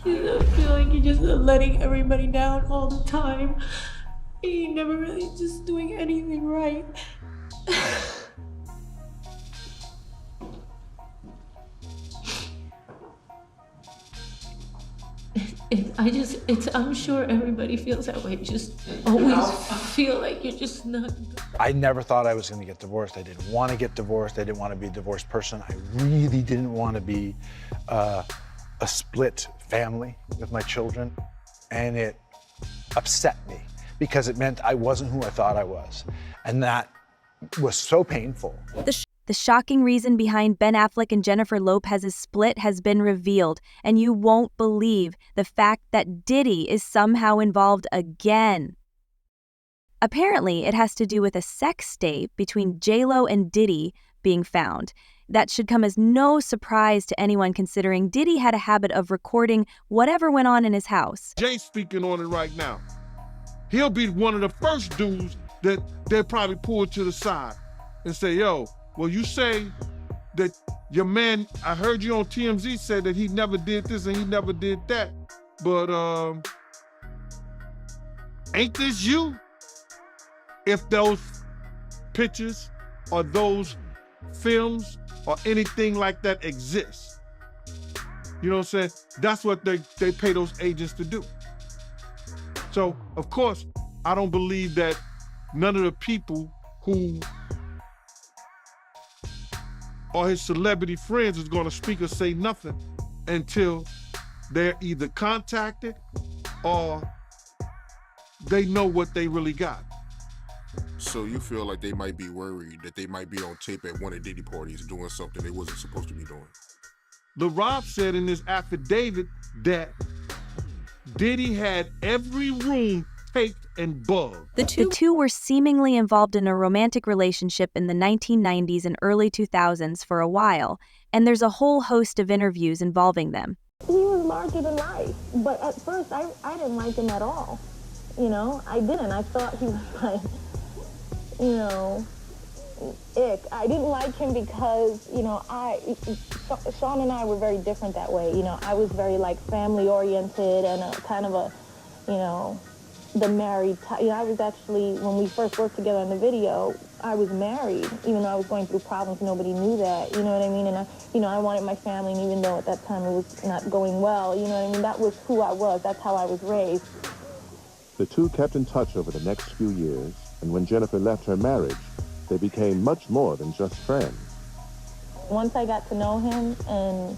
You feel like you're just letting everybody down all the time. You're never really just doing anything right. I'm sure everybody feels that way. Just always feel like you're just not. I never thought I was going to get divorced. I didn't want to get divorced. I didn't want to be a divorced person. I really didn't want to be a split family with my children. And it upset me because it meant I wasn't who I thought I was. And that was so painful. The shocking reason behind Ben Affleck and Jennifer Lopez's split has been revealed, and you won't believe the fact that Diddy is somehow involved again. Apparently, it has to do with a sex tape between J.Lo and Diddy being found. That should come as no surprise to anyone considering Diddy had a habit of recording whatever went on in his house. Jay's speaking on it right now. He'll be one of the first dudes that they'll probably pull to the side and say, yo, well, you say that your man, I heard you on TMZ said that he never did this and he never did that, but ain't this you? If those pictures or those films or anything like that exists, you know what I'm saying? That's what they pay those agents to do. So, of course, I don't believe that none of the people who or his celebrity friends is gonna speak or say nothing until they're either contacted or they know what they really got. So you feel like they might be worried that they might be on tape at one of Diddy parties doing something they wasn't supposed to be doing? LaRob said in his affidavit that Diddy had every room taped and bugged. The two were seemingly involved in a romantic relationship in the 1990s and early 2000s for a while, and there's a whole host of interviews involving them. He was larger than life, but at first I didn't like him at all. You know, I didn't. I thought he was like, you know, ick. I didn't like him because, you know, Sean and I were very different that way. You know, I was very like family oriented and a kind of a, you know, the married type. You know, I was actually, when we first worked together on the video, I was married, even though I was going through problems, nobody knew that, you know what I mean? And I wanted my family, and even though at that time it was not going well, you know what I mean? That was who I was, that's how I was raised. The two kept in touch over the next few years, and when Jennifer left her marriage, they became much more than just friends. Once I got to know him, and,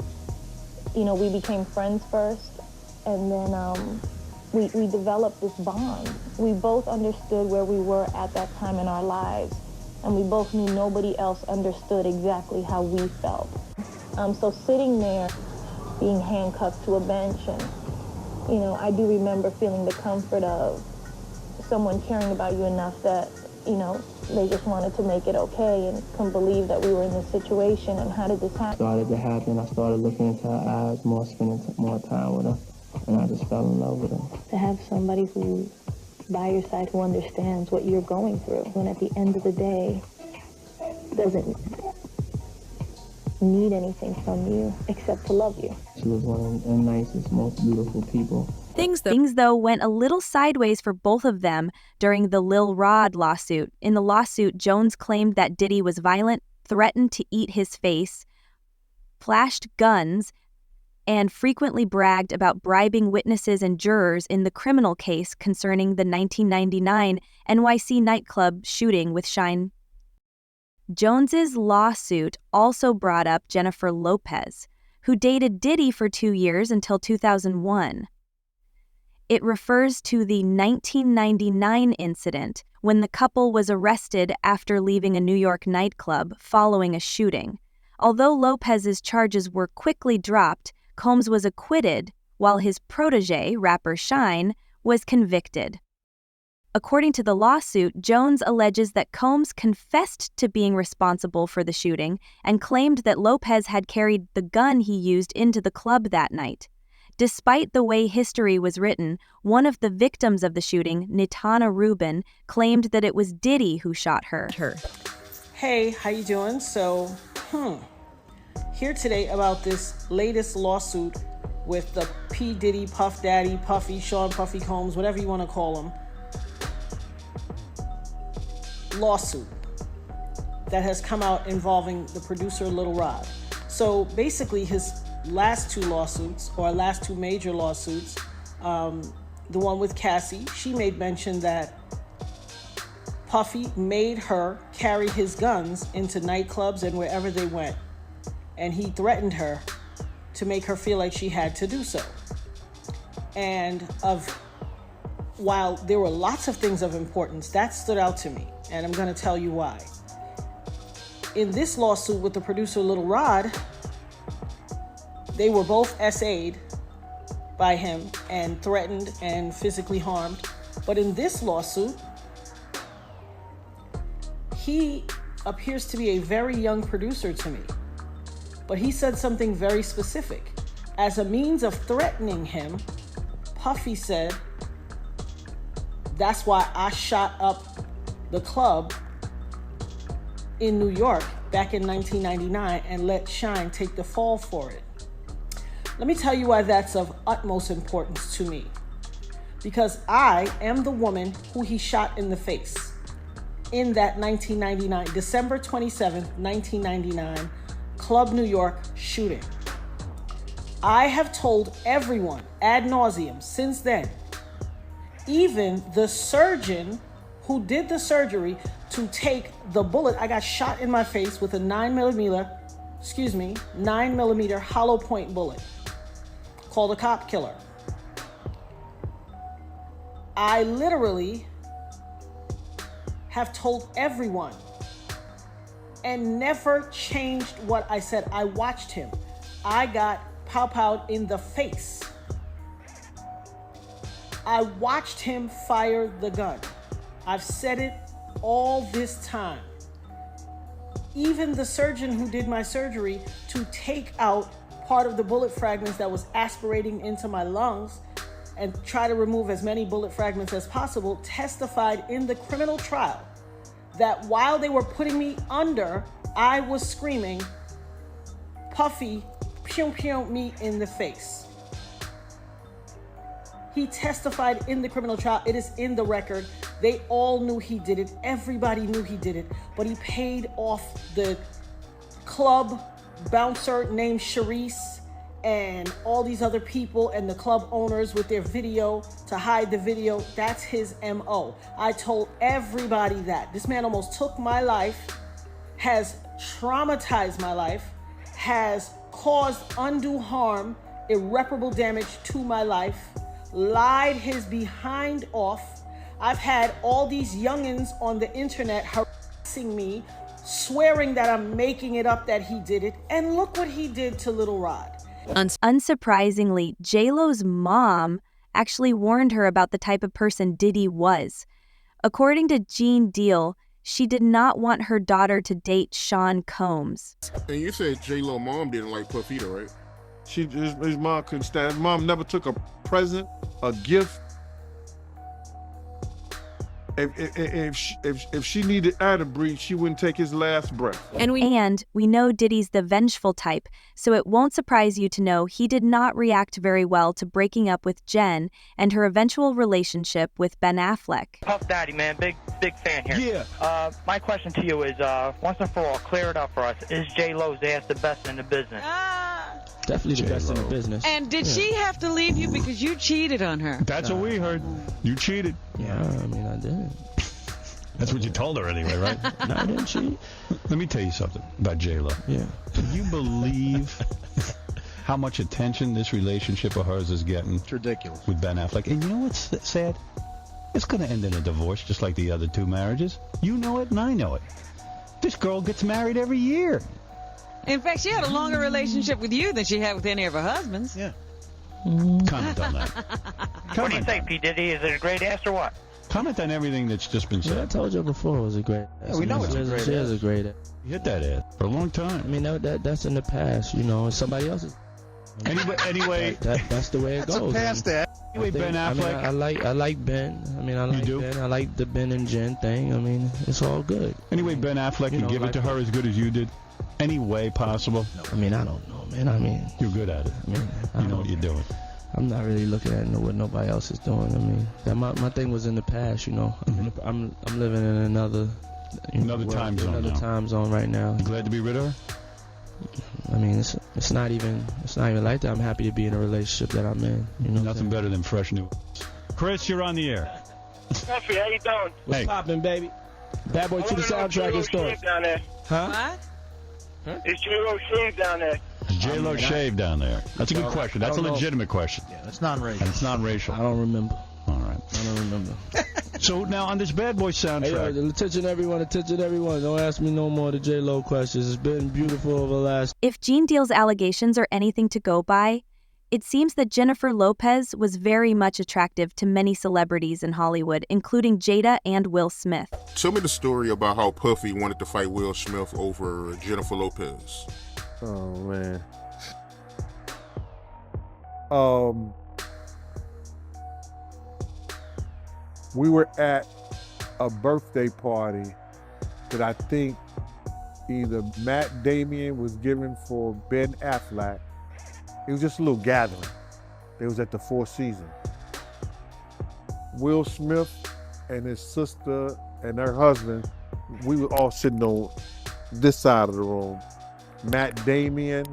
you know, we became friends first, and then we developed this bond. We both understood where we were at that time in our lives, and we both knew nobody else understood exactly how we felt. So sitting there, being handcuffed to a bench, and, you know, I do remember feeling the comfort of someone caring about you enough that, you know, they just wanted to make it okay and couldn't believe that we were in this situation. And how did this happen? Started to happen. I started looking into her eyes more, spending more time with her, and I just fell in love with her. To have somebody who, by your side, who understands what you're going through, and at the end of the day, doesn't need anything from you except to love you. She was one of the nicest, most beautiful people. Things, though, went a little sideways for both of them during the Lil Rod lawsuit. In the lawsuit, Jones claimed that Diddy was violent, threatened to eat his face, flashed guns, and frequently bragged about bribing witnesses and jurors in the criminal case concerning the 1999 NYC nightclub shooting with Shine. Jones's lawsuit also brought up Jennifer Lopez, who dated Diddy for 2 years until 2001. It refers to the 1999 incident when the couple was arrested after leaving a New York nightclub following a shooting. Although Lopez's charges were quickly dropped, Combs was acquitted, while his protege, rapper Shine, was convicted. According to the lawsuit, Jones alleges that Combs confessed to being responsible for the shooting and claimed that Lopez had carried the gun he used into the club that night. Despite the way history was written, one of the victims of the shooting, Nitana Rubin, claimed that it was Diddy who shot her. Hey, how you doing? So, here today about this latest lawsuit with the P. Diddy, Puff Daddy, Puffy, Sean Puffy Combs, whatever you want to call him, lawsuit that has come out involving the producer Lil Rod. So basically his last two lawsuits, or last two major lawsuits, the one with Cassie, she made mention that Puffy made her carry his guns into nightclubs and wherever they went. And he threatened her to make her feel like she had to do so. And while there were lots of things of importance, that stood out to me. And I'm going to tell you why. In this lawsuit with the producer Lil Rod, they were both SA'd by him and threatened and physically harmed. But in this lawsuit, he appears to be a very young producer to me. But he said something very specific. As a means of threatening him, Puffy said, that's why I shot up the club in New York back in 1999 and let Shine take the fall for it. Let me tell you why that's of utmost importance to me. Because I am the woman who he shot in the face in that 1999, December 27th, 1999, Club New York shooting. I have told everyone ad nauseum since then, even the surgeon who did the surgery to take the bullet. I got shot in my face with a 9mm hollow point bullet called a cop killer. I literally have told everyone and never changed what I said. I watched him. I got pow-powed in the face. I watched him fire the gun. I've said it all this time. Even the surgeon who did my surgery to take out part of the bullet fragments that was aspirating into my lungs and try to remove as many bullet fragments as possible, testified in the criminal trial that while they were putting me under, I was screaming, Puffy, pew pew me in the face. He testified in the criminal trial. It is in the record. They all knew he did it. Everybody knew he did it. But he paid off the club bouncer named Sharice and all these other people and the club owners with their video to hide the video. That's his MO. I told everybody that. This man almost took my life, has traumatized my life, has caused undue harm, irreparable damage to my life, lied his behind off. I've had all these youngins on the internet harassing me, swearing that I'm making it up that he did it. And look what he did to Lil Rod. Unsurprisingly, J.Lo's mom actually warned her about the type of person Diddy was. According to Jean Deal, she did not want her daughter to date Sean Combs. And you said J.Lo mom didn't like Puff either, right? His mom couldn't stand. His mom never took a present, a gift. If she needed air to breathe, she wouldn't take his last breath. And we know Diddy's the vengeful type, so it won't surprise you to know he did not react very well to breaking up with Jen and her eventual relationship with Ben Affleck. Puff Daddy, man, big fan here. Yeah. My question to you is, once and for all, clear it up for us. Is J.Lo's ass the best in the business? Definitely the best in the business. And did she have to leave you because you cheated on her? That's what we heard. You cheated. Yeah, I mean, I did. That's what you told her anyway, right? No, I didn't cheat. Let me tell you something about J.Lo. Yeah. Can you believe how much attention this relationship of hers is getting? It's ridiculous. With Ben Affleck. And you know what's sad? It's going to end in a divorce just like the other two marriages. You know it and I know it. This girl gets married every year. In fact, she had a longer relationship with you than she had with any of her husbands. Yeah. Comment on that. What do you think, P. Diddy? Is it a great ass or what? Comment on everything that's just been said. I told you before it was a great ass. Yeah, we know it's a great She has a great ass. You hit that ass for a long time. I mean, that's in the past, you know. Somebody else's. Anyway, that's the way it goes. That's a past Anyway, Ben Affleck. I like Ben. I mean, I like Ben. I like the Ben and Jen thing. I mean, it's all good. Anyway, Ben Affleck, you give it to her as good as you did. Any way possible? I mean, I don't know, man. I mean, You're good at it. I mean, You know what you're doing. I'm not really looking at what nobody else is doing. I mean, that my thing was in the past, you know. I'm living in another time zone another now. time zone right now. You glad to be rid of her? I mean, it's not even like that. I'm happy to be in a relationship that I'm in. You know, Nothing better than fresh new. Chris, you're on the air. Puffy, how you doing? What's poppin', baby? Bad Boy to the soundtrack and story. Down there. Huh? Is J.Lo shaved down there? Is J.Lo shaved down there? That's a good question. That's a legitimate question. Yeah, that's non-racial. And it's non-racial. I don't remember. All right. I don't remember. So now on this Bad Boy soundtrack. Hey, attention everyone. Don't ask me no more of the J.Lo questions. It's been beautiful over the last... If Gene Deal's allegations are anything to go by, it seems that Jennifer Lopez was very much attractive to many celebrities in Hollywood, including Jada and Will Smith. Tell me the story about how Puffy wanted to fight Will Smith over Jennifer Lopez. Oh, man. We were at a birthday party that I think either Matt Damon was giving for Ben Affleck. It was just a little gathering. It was at the Four Seasons. Will Smith and his sister and her husband, we were all sitting on this side of the room. Matt Damon,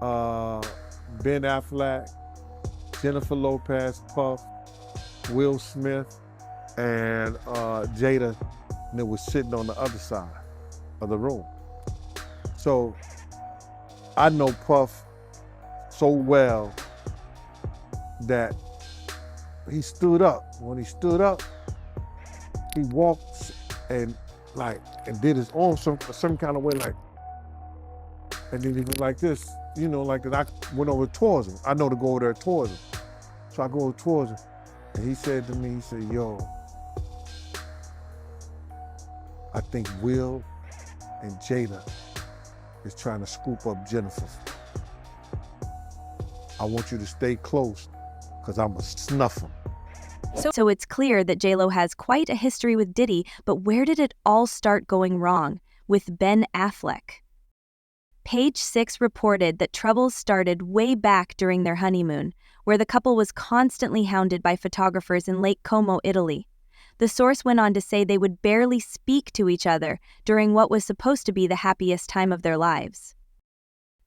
Ben Affleck, Jennifer Lopez, Puff, Will Smith, and Jada, and it was sitting on the other side of the room. So I know Puff so well that he stood up. When he stood up, he walked and did his arm some kind of way, like, and then he was like this, you know, like that. I went over towards him. I know to go over there towards him. So I go over towards him, and he said to me, he said, yo, I think Will and Jada is trying to scoop up Jennifer. I want you to stay close, because I'm going to snuff him. So it's clear that J.Lo has quite a history with Diddy, but where did it all start going wrong? With Ben Affleck. Page 6 reported that troubles started way back during their honeymoon, where the couple was constantly hounded by photographers in Lake Como, Italy. The source went on to say they would barely speak to each other during what was supposed to be the happiest time of their lives.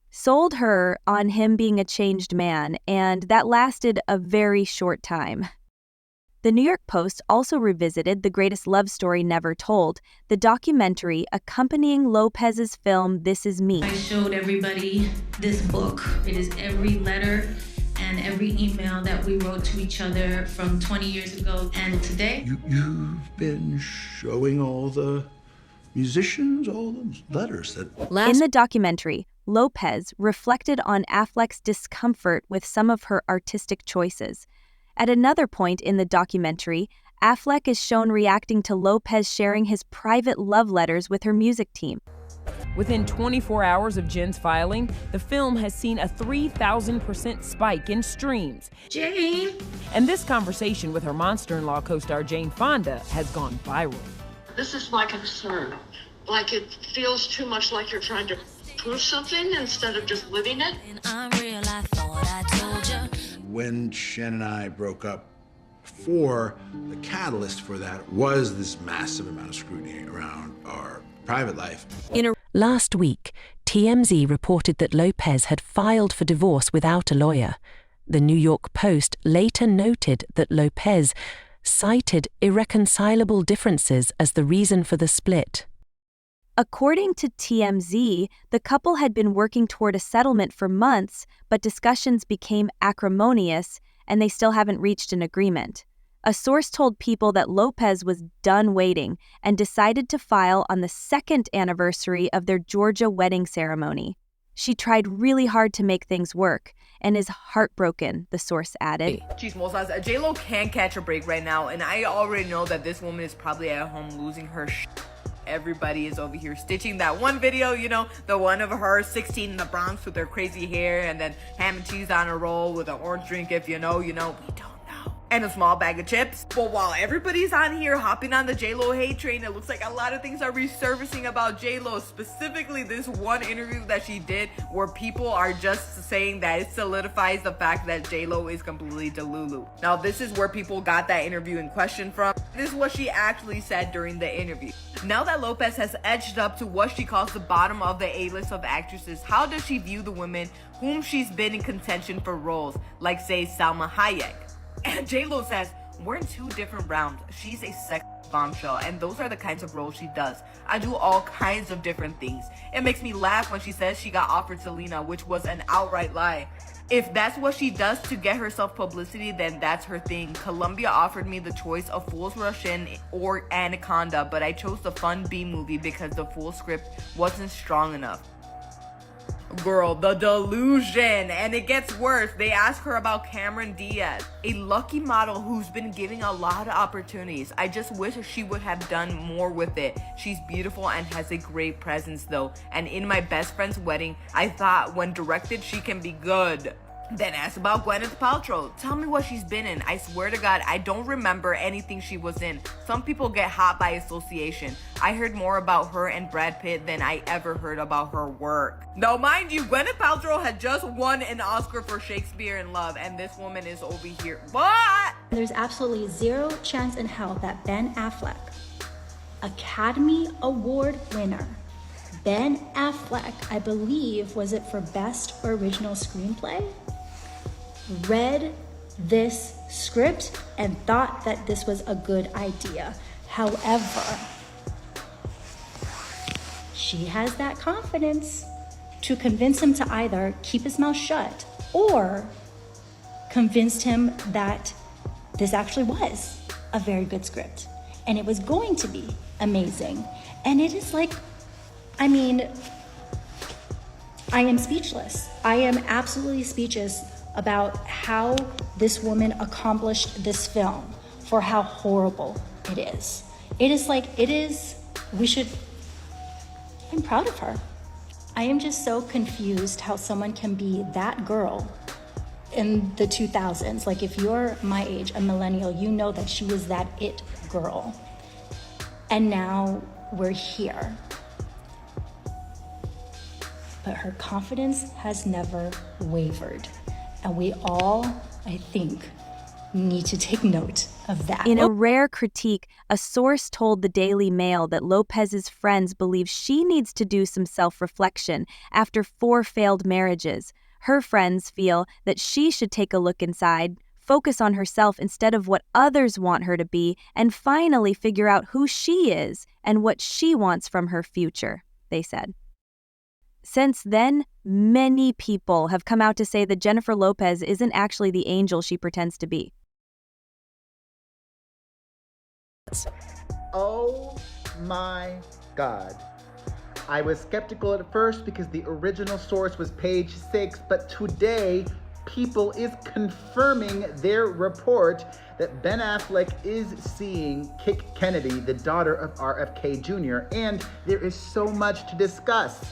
Sold her on him being a changed man, and that lasted a very short time. The New York Post also revisited The Greatest Love Story Never Told, the documentary accompanying Lopez's film This Is Me. I showed everybody this book. It is every letter and every email that we wrote to each other from 20 years ago and today. You've been showing all the musicians all those letters that... In the documentary, Lopez reflected on Affleck's discomfort with some of her artistic choices. At another point in the documentary, Affleck is shown reacting to Lopez sharing his private love letters with her music team. Within 24 hours of Jen's filing, the film has seen a 3,000% spike in streams. Jane! And this conversation with her Monster-in-Law co-star Jane Fonda has gone viral. This is my concern. Like, it feels too much like you're trying to prove something instead of just living it. When Shen and I broke up, the catalyst for that was this massive amount of scrutiny around our private life. Last week, TMZ reported that Lopez had filed for divorce without a lawyer. The New York Post later noted that Lopez cited irreconcilable differences as the reason for the split. According to TMZ, the couple had been working toward a settlement for months, but discussions became acrimonious and they still haven't reached an agreement. A source told People that Lopez was done waiting and decided to file on the second anniversary of their Georgia wedding ceremony. She tried really hard to make things work and is heartbroken, the source added. Chismosas, J.Lo can't catch a break right now, and I already know that this woman is probably at home losing her Everybody is over here stitching that one video, you know, the one of her 16 in the Bronx with her crazy hair and then ham and cheese on a roll with an orange drink. If you know, we don't know. and a small bag of chips. But while everybody's on here hopping on the J.Lo hate train, it looks like a lot of things are resurfacing about J.Lo, specifically this one interview that she did where people are just saying that it solidifies the fact that J.Lo is completely delulu. Now, this is where people got that interview in question from. This is what she actually said during the interview. Now that Lopez has edged up to what she calls the bottom of the A-list of actresses, how does she view the women whom she's been in contention for roles, like say Salma Hayek? And J.Lo says, we're in two different rounds. She's a sex bombshell, and those are the kinds of roles she does. I do all kinds of different things. It makes me laugh when she says she got offered Selena, which was an outright lie. If that's what she does to get herself publicity, then that's her thing. Columbia offered me the choice of Fools Rush In or Anaconda, but I chose the fun B movie because the full script wasn't strong enough. Girl, the delusion. And it gets worse. They ask her about Cameron Diaz, a lucky model who's been giving a lot of opportunities. I just wish she would have done more with it. She's beautiful and has a great presence though. And in My Best Friend's Wedding, I thought when directed she can be good. Then asked about Gwyneth Paltrow. Tell me what she's been in. I swear to God, I don't remember anything she was in. Some people get hot by association. I heard more about her and Brad Pitt than I ever heard about her work. Now, mind you, Gwyneth Paltrow had just won an Oscar for Shakespeare in Love, and this woman is over here. What? There's absolutely zero chance in hell that Ben Affleck, Academy Award winner, Ben Affleck, I believe, was it for Best Original Screenplay, read this script and thought that this was a good idea. However, she has that confidence to convince him to either keep his mouth shut or convinced him that this actually was a very good script and it was going to be amazing. And it is like, I mean, I am speechless. I am absolutely speechless about how this woman accomplished this film, for how horrible it is. It is like, I'm proud of her. I am just so confused how someone can be that girl in the 2000s. Like, if you're my age, a millennial, you know that she was that it girl. And now we're here. But her confidence has never wavered. And we all, I think, need to take note of that. In a rare critique, a source told the Daily Mail that Lopez's friends believe she needs to do some self-reflection after 4 failed marriages. Her friends feel that she should take a look inside, focus on herself instead of what others want her to be, and finally figure out who she is and what she wants from her future, they said. Since then, many people have come out to say that Jennifer Lopez isn't actually the angel she pretends to be. Oh my God. I was skeptical at first because the original source was page 6, but today, People is confirming their report that Ben Affleck is seeing Kick Kennedy, the daughter of RFK Jr., and there is so much to discuss.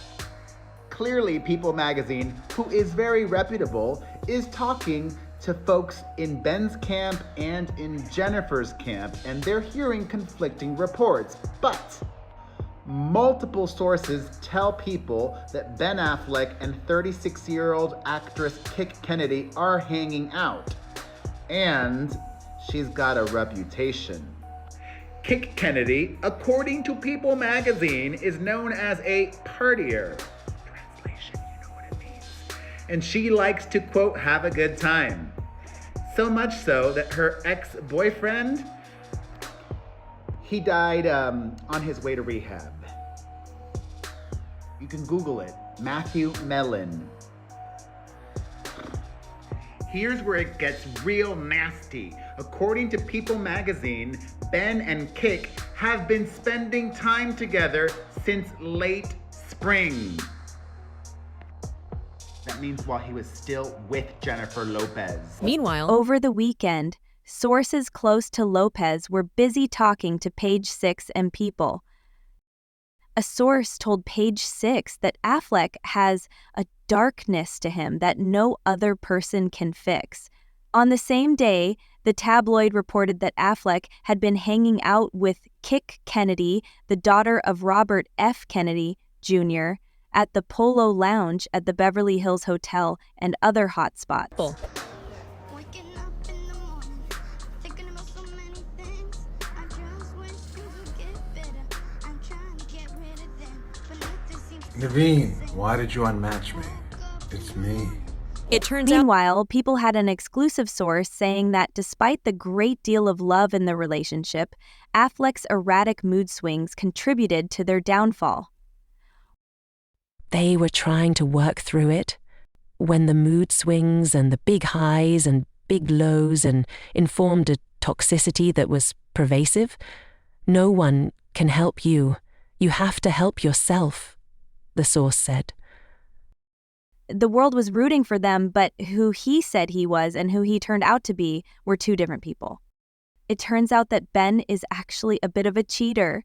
Clearly, People magazine, who is very reputable, is talking to folks in Ben's camp and in Jennifer's camp, and they're hearing conflicting reports. But multiple sources tell People that Ben Affleck and 36-year-old actress Kick Kennedy are hanging out. And she's got a reputation. Kick Kennedy, according to People magazine, is known as a partier. And she likes to, quote, have a good time. So much so that her ex-boyfriend, he died on his way to rehab. You can Google it, Matthew Mellon. Here's where it gets real nasty. According to People magazine, Ben and Kick have been spending time together since late spring. That means while he was still with Jennifer Lopez. Meanwhile, over the weekend, sources close to Lopez were busy talking to Page Six and People. A source told Page Six that Affleck has a darkness to him that no other person can fix. On the same day, The tabloid reported that Affleck had been hanging out with Kick Kennedy, the daughter of Robert F. Kennedy, Jr., at the Polo Lounge at the Beverly Hills Hotel and other hotspots. Naveen, why did you unmatch me? It's me. Meanwhile, people had an exclusive source saying that despite the great deal of love in the relationship, Affleck's erratic mood swings contributed to their downfall. They were trying to work through it. When the mood swings and the big highs and big lows and informed a toxicity that was pervasive, no one can help you. You have to help yourself, the source said. The world was rooting for them, but who he said he was and who he turned out to be were two different people. It turns out that Ben is actually a bit of a cheater.